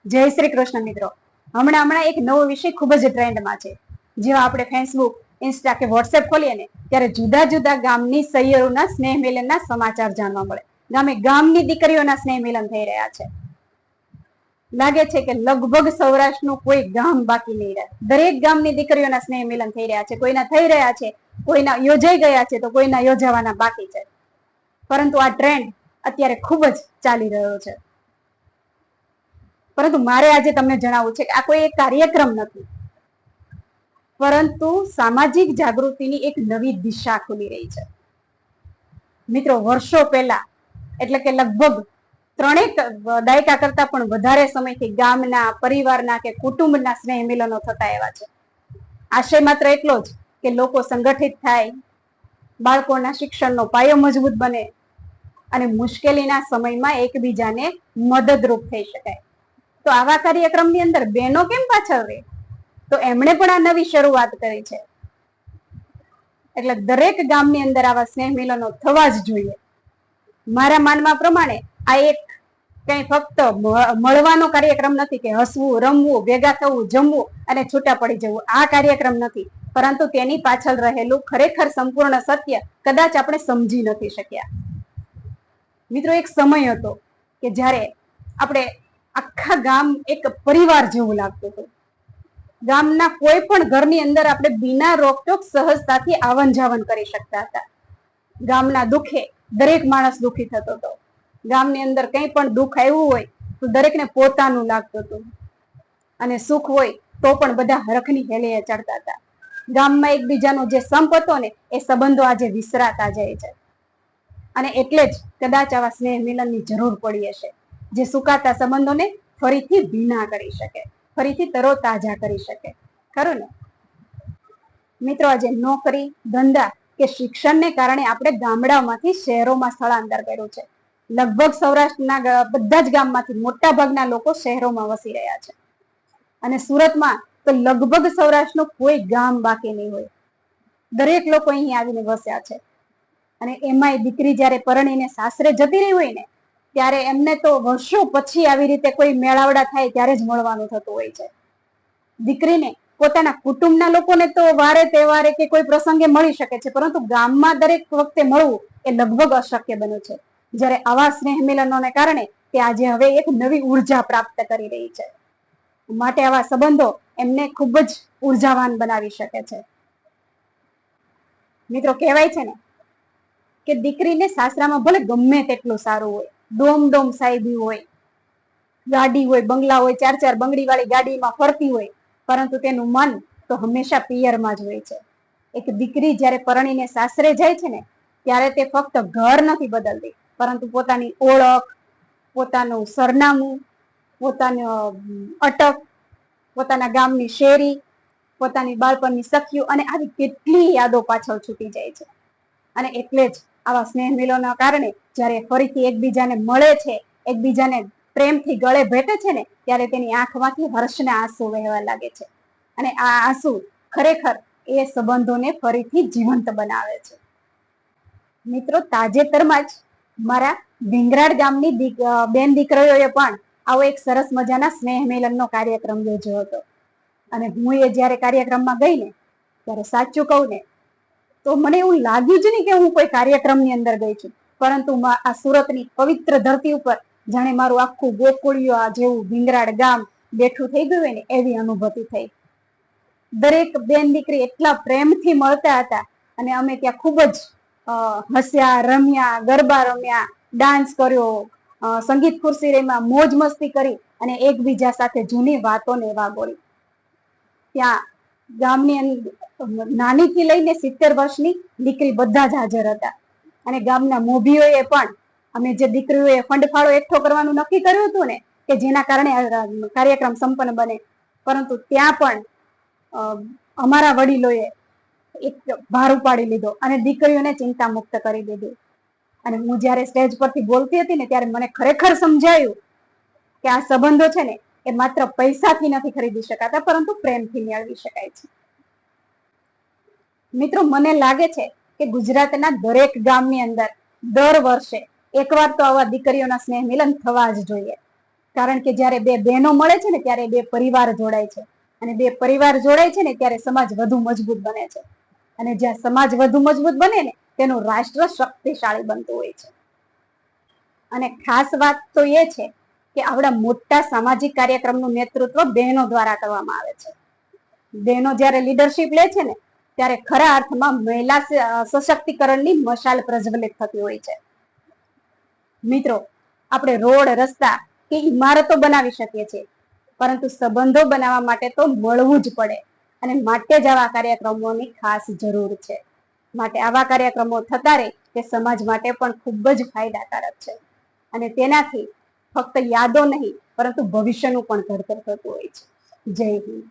જય શ્રી કૃષ્ણ મિત્રો. હમણાં એક નવો વિષય ખૂબ જ ટ્રેન્ડમાં છે. જેવા આપણે ફેસબુક, ઇન્સ્ટા કે વોટ્સએપ ખોલીએ ને ત્યારે જુદા જુદા ગામની સૈયરોના સ્નેહ મિલનના સમાચાર જાણવા મળે. ગામની દીકરીઓના સ્નેહ મિલન થઈ રહ્યા છે. લાગે છે કે લગભગ સૌરાષ્ટ્રનું કોઈ ગામ બાકી નહીં રહે. દરેક ગામની દીકરીઓના સ્નેહ મિલન થઈ રહ્યા છે. કોઈના થઈ રહ્યા છે, કોઈના યોજાઈ ગયા છે, તો કોઈના યોજાવાના બાકી છે. પરંતુ આ ટ્રેન્ડ અત્યારે ખૂબ જ ચાલી રહ્યો છે. પરંતુ મારે આજે તમને જણાવવું છે કે આ કોઈ એક કાર્યક્રમ નથી, પરંતુ સામાજિક જાગૃતિની એક નવી દિશા ખુલી રહી છે. મિત્રો, વર્ષો પહેલા, એટલે કે લગભગ 3 દાયકા કરતા પણ વધારે સમયથી ગામના, પરિવારના કે કુટુંબના સ્નેહ મિલનો થતા એવા છે. આશય માત્ર એટલો જ કે લોકો સંગઠિત થાય, બાળકોના શિક્ષણનો પાયો મજબૂત બને અને મુશ્કેલીના સમયમાં એકબીજાને મદદરૂપ થઈ શકાય. તો આવા કાર્યક્રમની અંદર બહેનો કેમ પાછળ રહે? તો એમણે પણ આ નવી શરૂઆત કરી છે. એટલે દરેક ગામની અંદર આવા સ્નેહ મિલનો થવા જ જોઈએ. મારા માનવા પ્રમાણે આ એક કઈ ફક્ત મળવાનો કાર્યક્રમ નથી કે હસવું, રમવું, ભેગા થવું, જમવું અને છૂટા પડી જવું. આ કાર્યક્રમ નથી, પરંતુ તેની પાછળ રહેલું ખરેખર સંપૂર્ણ સત્ય કદાચ આપણે સમજી નથી શક્યા. મિત્રો, એક સમય હતો કે જ્યારે આપણે આખા ગામ એક પરિવાર જેવું લાગતું હતું. ગામના કોઈ પણ ઘરની અંદર આપણે બિના રોકટોક સહજતાથી આવન જાવન કરી શકતા હતા. ગામના દુઃખે દરેક માણસ દુઃખી થતો હતો. ગામની અંદર કંઈ પણ દુઃખ આવ્યું હોય તો દરેકને પોતાનું લાગતું હતું, અને સુખ હોય તો પણ બધા હરખની હેલીએ ચડતા હતા. ગામમાં એકબીજાનો જે સંપ હતો ને, એ સંબંધો આજે વિસરાતા જાય છે. અને એટલે જ કદાચ આવા સ્નેહ મિલનની જરૂર પડી હશે, જે સુકાતા સંબંધોને ફરીથી ભીના કરી શકે, ફરીથી તરોતાજા કરી શકે. ખરું ને મિત્રો? આજે નોકરી, ધંધા કે શિક્ષણને કારણે આપણે ગામડામાંથી શહેરોમાં સ્થળાંતર કર્યું છે. લગભગ સૌરાષ્ટ્રના બધા જ ગામમાંથી મોટા ભાગના લોકો શહેરોમાં વસી રહ્યા છે. અને સુરતમાં તો લગભગ સૌરાષ્ટ્રનું કોઈ ગામ બાકી નહીં હોય. દરેક લોકો અહીં આવીને વસ્યા છે. અને એમાંય દીકરી જ્યારે પરણીને સાસરે જતી રહી હોય ને, ત્યારે એમને તો વર્ષો પછી આવી રીતે કોઈ મેળાવડા થાય ત્યારે જ મળવાનું થતું હોય છે. દીકરીને પોતાના કુટુંબના લોકોને તો વારે તહેવારે કે કોઈ પ્રસંગે મળી શકે છે, પરંતુ ગામમાં દરેક વખતે મળવું એ લગભગ અશક્ય બન્યું છે. જ્યારે આવા સ્નેહ મિલનોને કારણે તે આજે હવે એક નવી ઉર્જા પ્રાપ્ત કરી રહી છે. માટે આવા સંબંધો એમને ખૂબ જ ઉર્જાવાન બનાવી શકે છે. મિત્રો, કહેવાય છે ને કે દીકરીને સાસરામાં ભલે ગમે તેટલું સારું હોય, ડોમ ડોમ સાહેબી હોય, ગાડી હોય, બંગલા હોય, 4 બંગડી વાળી ગાડીમાં ફરતી હોય, પરંતુ તેનું મન તો હંમેશા પિયરમાં જ હોય છે. એક દીકરી જ્યારે પરણીને સાસરે જાય છે ને, ત્યારે તે ફક્ત ઘર નથી બદલતી, પરંતુ પોતાની ઓળખ, પોતાનું સરનામું, પોતાનું અટક, પોતાના ગામની શેરી, પોતાની બાળપણની સખીઓ અને આવી કેટલી યાદો પાછળ છૂટી જાય છે. અને એટલે જ આવા સ્નેહ મિલનના કારણે જ્યારે ફરીથી એકબીજાને મળે છે, એકબીજાને પ્રેમથી ગળે ભેટે છે ને, ત્યારે તેની આંખમાંથી હર્ષના આંસુ વહેવા લાગે છે. અને આ આંસુ ખરેખર એ સંબંધોને ફરીથી જીવંત બનાવે છે. મિત્રો, તાજેતરમાં જ મારા ભીંગરાડ ગામની બેન દીકરીઓએ પણ આવો એક સરસ મજાના સ્નેહ મિલનનો કાર્યક્રમ યોજ્યો હતો. અને હું એ જ્યારે કાર્યક્રમમાં ગઈ ને, ત્યારે સાચું કહું ને તો મને એવું લાગ્યું જ નહીં કે હું કોઈ કાર્યક્રમની અંદર ગઈ છું, પરંતુ આ સુરતની પવિત્ર ધરતી ઉપર જાણે મારું આખું ગોકુળિયો જેવું ભીંગરાડ ગામ બેઠું થઈ ગયું હોય ને, એવી અનુભૂતિ થઈ. દરેક બેન દીકરી એટલા પ્રેમથી મળતા હતા, અને અમે ત્યાં ખૂબ જ હસ્યા, રમ્યા, ગરબા રમ્યા, ડાન્સ કર્યો, સંગીત ખુરશી રમ્યા, મોજ મસ્તી કરી અને એકબીજા સાથે જૂની વાતોને વાગોળી. ત્યાં ગામની નાનીથી લઈને 70 વર્ષની દીકરી બધા જ હાજર હતા. અને ગામના મોભીઓએ પણ, અમે જે દીકરીઓએ ફંડફાળો એકઠો કરવાનું નક્કી કર્યું હતું ને, કે જેના કારણે કાર્યક્રમ સંપન્ન બને, પરંતુ ત્યાં પણ અમારા વડીલોએ એક ભાર ઉપાડી લીધો અને દીકરીઓને ચિંતા મુક્ત કરી દીધી. અને હું જ્યારે સ્ટેજ પરથી બોલતી હતી ને, ત્યારે મને ખરેખર સમજાયું કે આ સંબંધો છે ને, એ માત્ર પૈસાથી નથી ખરીદી શકાતા, પરંતુ પ્રેમથી મેળવી શકાય છે. મિત્રો, મને લાગે છે કે ગુજરાતના દરેક ગામની અંદર દર વર્ષે એકવાર તો આવા દીકરીઓના સ્નેહ મિલન થવા જ જોઈએ. કારણ કે જ્યારે બે બહેનો મળે છે ને ત્યારે બે પરિવાર જોડાય છે, અને બે પરિવાર જોડાય છે ને ત્યારે સમાજ વધુ મજબૂત બને છે, અને જ્યાં સમાજ વધુ મજબૂત બને ને તેનું રાષ્ટ્ર શક્તિશાળી બનતું હોય છે. અને ખાસ વાત તો એ છે કે આવડા મોટા સામાજિક કાર્યક્રમનું નેતૃત્વ બહેનો દ્વારા કરવામાં આવે છે. બહેનો જ્યારે લીડરશિપ લે છે ને ત્યારે ખરા અર્થમાં મહિલા સશક્તિકરણની મશાલ પ્રજ્વલિત થતી હોય છે. મિત્રો, આપણે રોડ, રસ્તા કે ઇમારતો બનાવી શકીએ છીએ, પરંતુ સંબંધો બનાવવા માટે તો મળવું જ પડે, અને માટે જ આવા કાર્યક્રમોની ખાસ જરૂર છે. માટે આવા કાર્યક્રમો થતા રહે તે સમાજ માટે પણ ખૂબ જ ફાયદાકારક છે, અને તેનાથી ફક્ત યાદો નહીં પરંતુ ભવિષ્યનું પણ ઘડતર થતું હોય છે. જય હિન્દ.